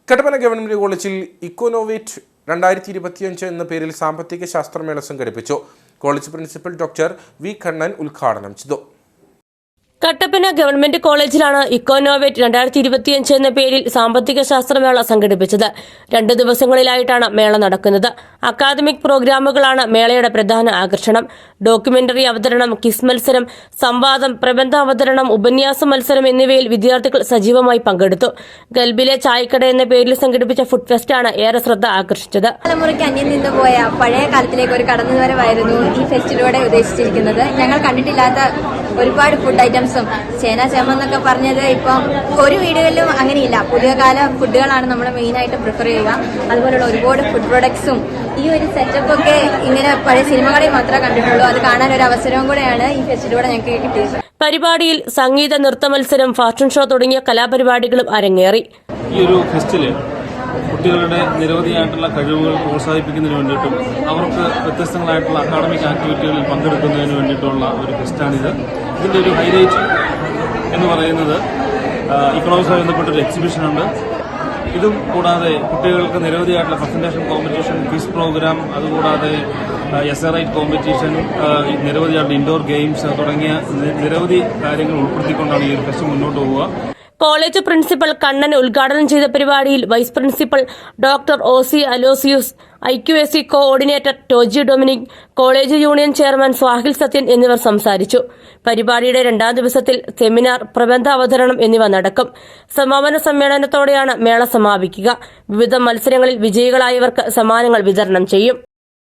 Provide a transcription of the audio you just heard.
Kattappana government കോളേജിൽ ഇക്കോനോവേറ്റ് 2025 എന്ന പേരിൽ സാമ്പത്തിക ശാസ്ത്രമേള സംഘടിപ്പിച്ചു. College principal doctor V Kannan ഉദ്ഘാടനം ചെയ്തു. കട്ടപ്പന ഗവൺമെന്റ് കോളേജിലാണ് ഇക്കോനോവേറ്റ് 2025 എന്ന പേരിൽ സാമ്പത്തിക ശാസ്ത്രമേള സംഘടിപ്പിച്ചത്. 2 ദിവസങ്ങളിലായിട്ടാണ് മേള നടക്കുന്നത്. അക്കാദമിക് പ്രോഗ്രാമുകളാണ് മേളയുടെ പ്രധാന ആകർഷണം. ഡോക്യുമെന്ററി അവതരണം, ക്വിസ് മത്സരം, സംവാദം, പ്രബന്ധ അവതരണം, ഉപന്യാസ മത്സരം എന്നിവയിൽ വിദ്യാർത്ഥികൾ സജീവമായി പങ്കെടുത്തു. ഗൽബിലെ ചായക്കട എന്ന പേരിൽ സംഘടിപ്പിച്ച ഫുഡ് ഫെസ്റ്റാണ് ഏറെ ശ്രദ്ധ ആകർഷിച്ചത്. തലമുറയ്ക്ക് അന്യം നിന്ന് പോയ പഴയ കാലത്തിലേക്ക് ഒരു കടന്നുവരവായിരുന്നു ഈ ഫെസ്റ്റിലൂടെ ഉദ്ദേശിച്ചിരിക്കുന്നത്. ഞങ്ങൾ കണ്ടിട്ടില്ലാത്ത ഒരുപാട് ഫുഡ് ഐറ്റംസും ചേന ചേമെന്നൊക്കെ പറഞ്ഞത് ഇപ്പം ഒരു വീടുകളിലും അങ്ങനെയില്ല. പുതിയ കാല ഫുഡുകളാണ് നമ്മൾ മെയിനായിട്ട് പ്രിഫർ ചെയ്യുക. അതുപോലുള്ള ഒരുപാട് ഫുഡ് പ്രൊഡക്ട്സും ഈ ഒരു സെറ്റപ്പൊക്കെ ഇങ്ങനെ പഴയ സിനിമകളിൽ മാത്രമേ കണ്ടിട്ടുള്ളൂ. അത് കാണാൻ ഒരു അവസരവും കൂടെയാണ് ഈ ഫെസ്റ്റിലൂടെ ഞങ്ങൾക്ക് കിട്ടിയത്. പരിപാടിയിൽ സംഗീത, നൃത്ത മത്സരം, ഫാഷൻ ഷോ തുടങ്ങിയ കലാപരിപാടികളും അരങ്ങേറി. ഈ ഒരു ഫെസ്റ്റില് കുട്ടികളുടെ നിരവധിയായിട്ടുള്ള കഴിവുകൾ പ്രോത്സാഹിപ്പിക്കുന്നതിന് വേണ്ടിയിട്ടും അവർക്ക് വ്യത്യസ്തങ്ങളായിട്ടുള്ള അക്കാഡമിക് ആക്ടിവിറ്റികളിൽ പങ്കെടുക്കുന്നതിന് വേണ്ടിയിട്ടുള്ള ഒരു ഫെസ്റ്റാണിത്. ഇതിൻ്റെ ഒരു ഹൈലൈറ്റ് എന്ന് പറയുന്നത് ഇക്കണോമിക്സുമായി ബന്ധപ്പെട്ടൊരു എക്സിബിഷനുണ്ട്. ഇതും കൂടാതെ കുട്ടികൾക്ക് നിരവധിയായിട്ടുള്ള പ്രസന്റേഷൻ കോമ്പറ്റീഷൻ, ക്വിസ് പ്രോഗ്രാം, അതുകൂടാതെ എസ്സേ റൈറ്റ് കോമ്പറ്റീഷൻ, നിരവധിയായിട്ടുള്ള ഇൻഡോർ ഗെയിംസ് തുടങ്ങിയ നിരവധി കാര്യങ്ങൾ ഉൾപ്പെടുത്തിക്കൊണ്ടാണ് ഈ ഒരു ഫെസ്റ്റ് മുന്നോട്ട് പോവുക. കോളേജ് പ്രിൻസിപ്പൽ കണ്ണൻ ഉദ്ഘാടനം ചെയ്ത പരിപാടിയിൽ vice principal doctor O C. Aloysius, IQAC coordinator Toji Dominic, college union chairman Swahil Sathyan എന്നിവർ സംസാരിച്ചു. പരിപാടിയുടെ 2ാം ദിവസത്തിൽ സെമിനാർ, പ്രബന്ധ അവതരണം എന്നിവ നടക്കും. സമാപന സമ്മേളനത്തോടെയാണ് മേള സമാപിക്കുക. വിവിധ മത്സരങ്ങളിൽ വിജയികളായവർക്ക് സമ്മാനങ്ങൾ വിതരണം ചെയ്യും.